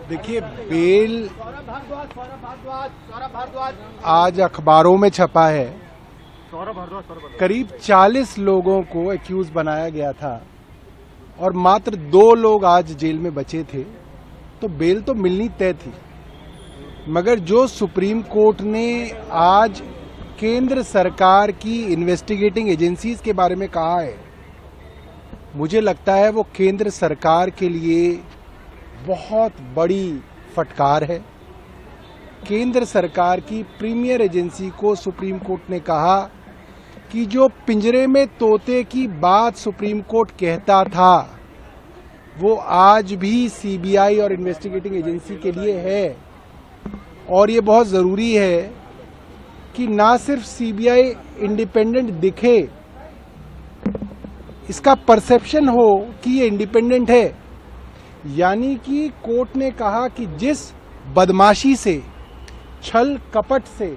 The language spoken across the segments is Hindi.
देखिए, बेल आज अखबारों में छपा है। करीब 40 लोगों को एक्यूज बनाया गया था और मात्र 2 लोग आज जेल में बचे थे, तो बेल तो मिलनी तय थी। मगर जो सुप्रीम कोर्ट ने आज केंद्र सरकार की इन्वेस्टिगेटिंग एजेंसीज के बारे में कहा है, मुझे लगता है वो केंद्र सरकार के लिए बहुत बड़ी फटकार है। केंद्र सरकार की प्रीमियर एजेंसी को सुप्रीम कोर्ट ने कहा कि जो पिंजरे में तोते की बात सुप्रीम कोर्ट कहता था, वो आज भी सीबीआई और इन्वेस्टिगेटिंग एजेंसी के लिए है। और ये बहुत जरूरी है कि ना सिर्फ सीबीआई इंडिपेंडेंट दिखे, इसका परसेप्शन हो कि ये इंडिपेंडेंट है। यानी कि कोर्ट ने कहा कि जिस बदमाशी से, छल कपट से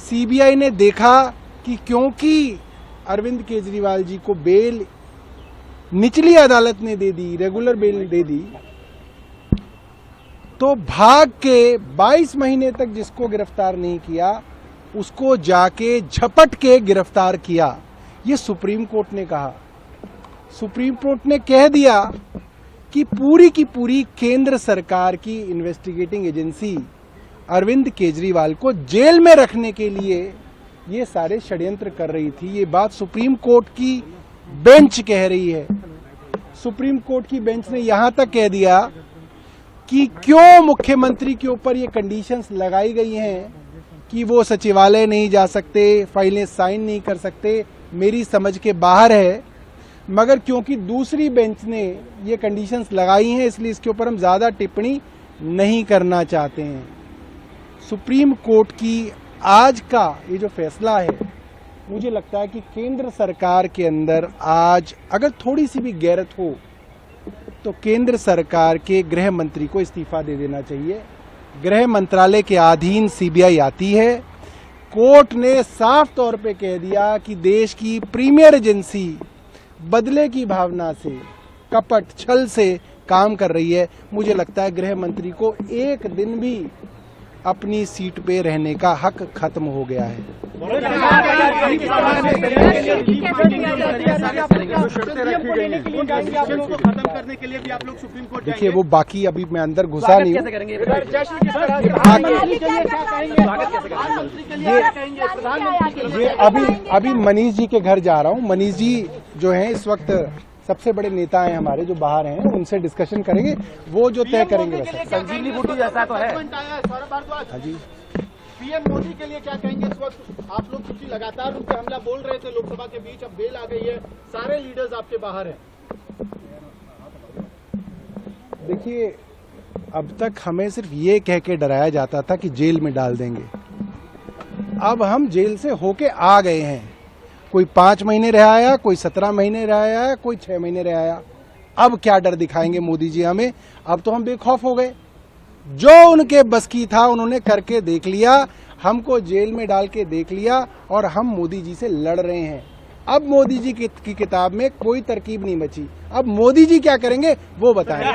सीबीआई ने देखा कि क्योंकि अरविंद केजरीवाल जी को बेल निचली अदालत ने दे दी, रेगुलर बेल दे दी, तो भाग के 22 महीने तक जिसको गिरफ्तार नहीं किया उसको जाके झपट के गिरफ्तार किया। ये सुप्रीम कोर्ट ने कहा। सुप्रीम कोर्ट ने कह दिया कि पूरी की पूरी केंद्र सरकार की इन्वेस्टिगेटिंग एजेंसी अरविंद केजरीवाल को जेल में रखने के लिए ये सारे षड्यंत्र कर रही थी। ये बात सुप्रीम कोर्ट की बेंच कह रही है। सुप्रीम कोर्ट की बेंच ने यहां तक कह दिया कि क्यों मुख्यमंत्री के ऊपर ये कंडीशंस लगाई गई हैं कि वो सचिवालय नहीं जा सकते, फाइलें साइन नहीं कर सकते, मेरी समझ के बाहर है। मगर क्योंकि दूसरी बेंच ने ये कंडीशंस लगाई हैं, इसलिए इसके ऊपर हम ज्यादा टिप्पणी नहीं करना चाहते हैं। सुप्रीम कोर्ट की आज का ये जो फैसला है, मुझे लगता है कि केंद्र सरकार के अंदर आज अगर थोड़ी सी भी गैरत हो तो केंद्र सरकार के गृह मंत्री को इस्तीफा दे देना चाहिए। गृह मंत्रालय के अधीन सीबीआई आती है। कोर्ट ने साफ तौर पे कह दिया कि देश की प्रीमियर एजेंसी बदले की भावना से, कपट छल से काम कर रही है। मुझे लगता है गृह मंत्री को एक दिन भी अपनी सीट पे रहने का हक खत्म हो गया है। देखिए, वो बाकी अभी मैं अंदर घुसा नहीं हूँ। ये अभी मनीष जी के घर जा रहा हूँ। मनीष जी जो हैं इस वक्त सबसे बड़े नेता हैं हमारे, जो बाहर हैं, उनसे डिस्कशन करेंगे, वो जो तय करेंगे। संजीवनी बूटी जैसा तो है। हाँ जी, पीएम मोदी के लिए क्या कहेंगे? इस वक्त आप लोग क्योंकि लगातार उन पर हमला बोल रहे थे लोकसभा के बीच, अब बेल आ गई है, सारे लीडर्स आपके बाहर हैं। देखिए, अब तक हमें सिर्फ ये कह के डराया जाता था कि जेल में डाल देंगे। अब हम जेल से होके आ गए हैं। कोई 5 महीने रह आया, कोई 17 महीने रह आया, कोई 6 महीने रह आया। अब क्या डर दिखाएंगे मोदी जी हमें? अब तो हम बेखौफ हो गए। जो उनके बस की था उन्होंने करके देख लिया, हमको जेल में डाल के देख लिया, और हम मोदी जी से लड़ रहे हैं। अब मोदी जी की किताब में कोई तरकीब नहीं बची। अब मोदी जी क्या करेंगे वो बताएं।